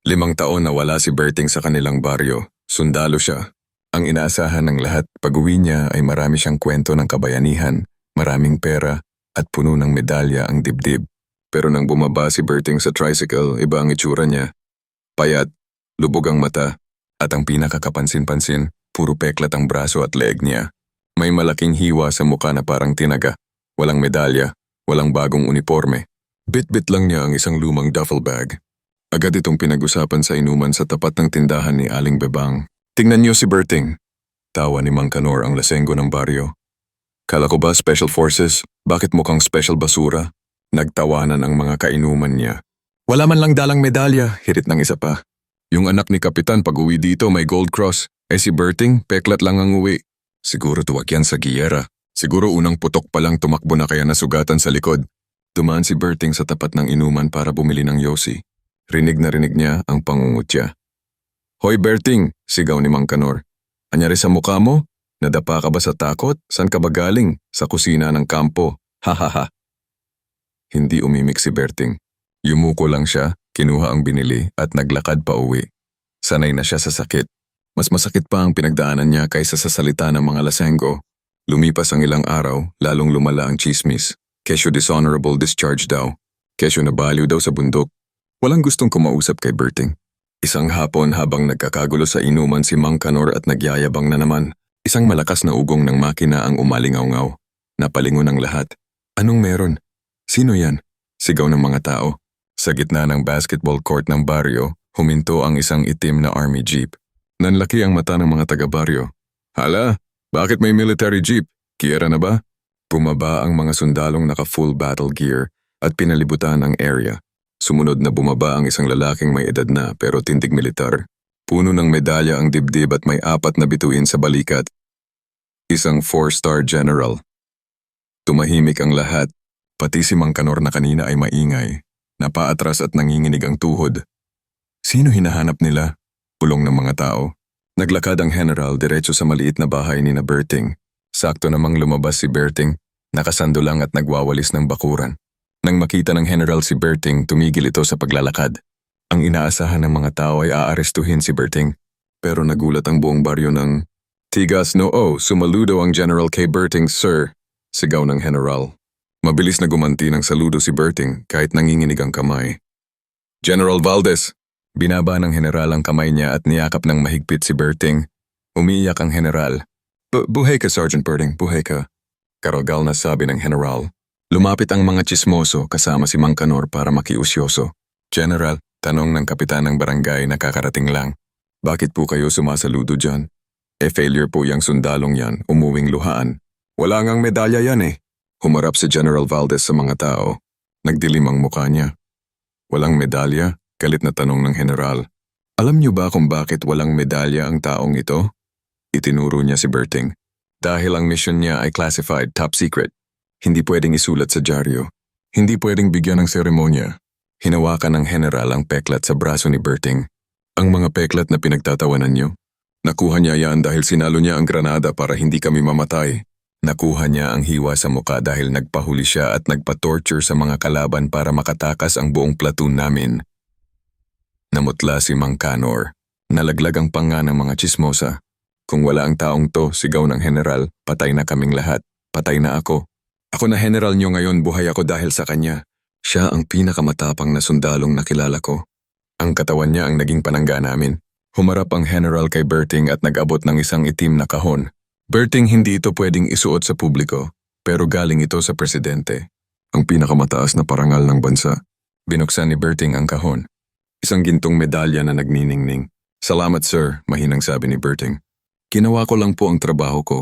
5 taon na wala si Berting sa kanilang baryo. Sundalo siya. Ang inaasahan ng lahat pag-uwi niya ay marami siyang kwento ng kabayanihan, maraming pera, at puno ng medalya ang dibdib. Pero nang bumaba si Berting sa tricycle, iba ang itsura niya. Payat, lubog ang mata, at ang pinakakapansin-pansin, puro peklat ang braso at leeg niya. May malaking hiwa sa mukha na parang tinaga. Walang medalya, walang bagong uniforme. Bit-bit lang niya ang isang lumang duffel bag. Agad itong pinag-usapan sa inuman sa tapat ng tindahan ni Aling Bebang. "Tingnan niyo si Berting." Tawa ni Mang Kanor ang lasenggo ng baryo. "Kala ko ba special forces? Bakit mukhang special basura?" Nagtawanan ang mga kainuman niya. "Wala man lang dalang medalya," hirit ng isa pa. "Yung anak ni Kapitan pag-uwi dito may gold cross. Si Berting, peklat lang ang uwi." Siguro tuwag yan sa giyera. Siguro unang putok pa lang tumakbo na kaya nasugatan sa likod. Dumaan si Berting sa tapat ng inuman para bumili ng yosi. Rinig na rinig niya ang pangungutya. "Hoy Berting!" sigaw ni Mang Kanor. "Anyari sa mukha mo? Nadapa ka ba sa takot? San ka ba galing? Sa kusina ng kampo. Ha. Hindi umimik si Berting. Yumuko lang siya, kinuha ang binili at naglakad pa uwi. Sanay na siya sa sakit. Mas masakit pa ang pinagdaanan niya kaysa sa salita ng mga lasenggo. Lumipas ang ilang araw, lalong lumala ang chismis. Kesyo dishonorable discharge daw. Kesyo nabaliw daw sa bundok. Walang gustong kumausap kay Berting. Isang hapon habang nagkakagulo sa inuman si Mang Kanor at nagyayabang na naman, isang malakas na ugong ng makina ang umalingaw-ngaw. Napalingon ang lahat. "Anong meron? Sino yan?" Sigaw ng mga tao. Sa gitna ng basketball court ng baryo, huminto ang isang itim na army jeep. Nanlaki ang mata ng mga taga-baryo. "Hala, bakit may military jeep? Kiyera na ba?" Bumaba ang mga sundalong naka-full battle gear at pinalibutan ang area. Sumunod na bumaba ang isang lalaking may edad na pero tindig militar. Puno ng medalya ang dibdib at may 4 na bituin sa balikat. Isang 4-star general. Tumahimik ang lahat, pati si Mang Kanor na kanina ay maingay. Napaatras at nanginginig ang tuhod. Sino hinahanap nila? Pulong ng mga tao. Naglakad ang general diretso sa maliit na bahay ni na Berting. Sakto namang lumabas si Berting, nakasando lang at nagwawalis ng bakuran. Nang makita ng general si Berting, tumigil ito sa paglalakad. Ang inaasahan ng mga tao ay aarestuhin si Berting. Pero nagulat ang buong baryo ng, "Tigas noo, sumaludo ang General kay Berting, sir," sigaw ng general. Mabilis na gumanti ng saludo si Berting kahit nanginginig ang kamay. "General Valdez!" Binaba ng general ang kamay niya at niyakap ng mahigpit si Berting. Umiiyak ang general. Buhay ka, Sergeant Berting, buhay ka," karogal na sabi ng general. Lumapit ang mga tsismoso kasama si Mang Kanor para makiusyoso. "General," tanong ng kapitan ng barangay na kakarating lang, "bakit po kayo sumasaludo dyan?" Failure po yung sundalong yan, umuwing luhaan." "Wala ngang medalya yan eh." Humarap si General Valdez sa mga tao. Nagdilim ang mukha niya. "Walang medalya?" Galit na tanong ng general. "Alam niyo ba kung bakit walang medalya ang taong ito?" Itinuro niya si Berting. "Dahil ang mission niya ay classified, top secret. Hindi pwedeng isulat sa dyaryo. Hindi pwedeng bigyan ng seremonya." Hinawakan ng general ang peklat sa braso ni Berting. "Ang mga peklat na pinagtatawanan niyo? Nakuha niya yan dahil sinalo niya ang granada para hindi kami mamatay. Nakuha niya ang hiwa sa muka dahil nagpahuli siya at nagpa-torture sa mga kalaban para makatakas ang buong platoon namin." Namutla si Mang Kanor. Nalaglag ang panga ng mga tsismosa. "Kung wala ang taong to," sigaw ng general, "patay na kaming lahat. Patay na ako. Ako na general niyo ngayon, buhay ako dahil sa kanya. Siya ang pinakamatapang na sundalong nakilala ko." Ang katawan niya ang naging panangga namin. Humarap ang general kay Berting at nag-abot ng isang itim na kahon. "Berting, hindi ito pwedeng isuot sa publiko, pero galing ito sa presidente. Ang pinakamataas na parangal ng bansa." Binuksan ni Berting ang kahon. Isang gintong medalya na nagniningning. "Salamat sir," mahinang sabi ni Berting. "Ginawa ko lang po ang trabaho ko."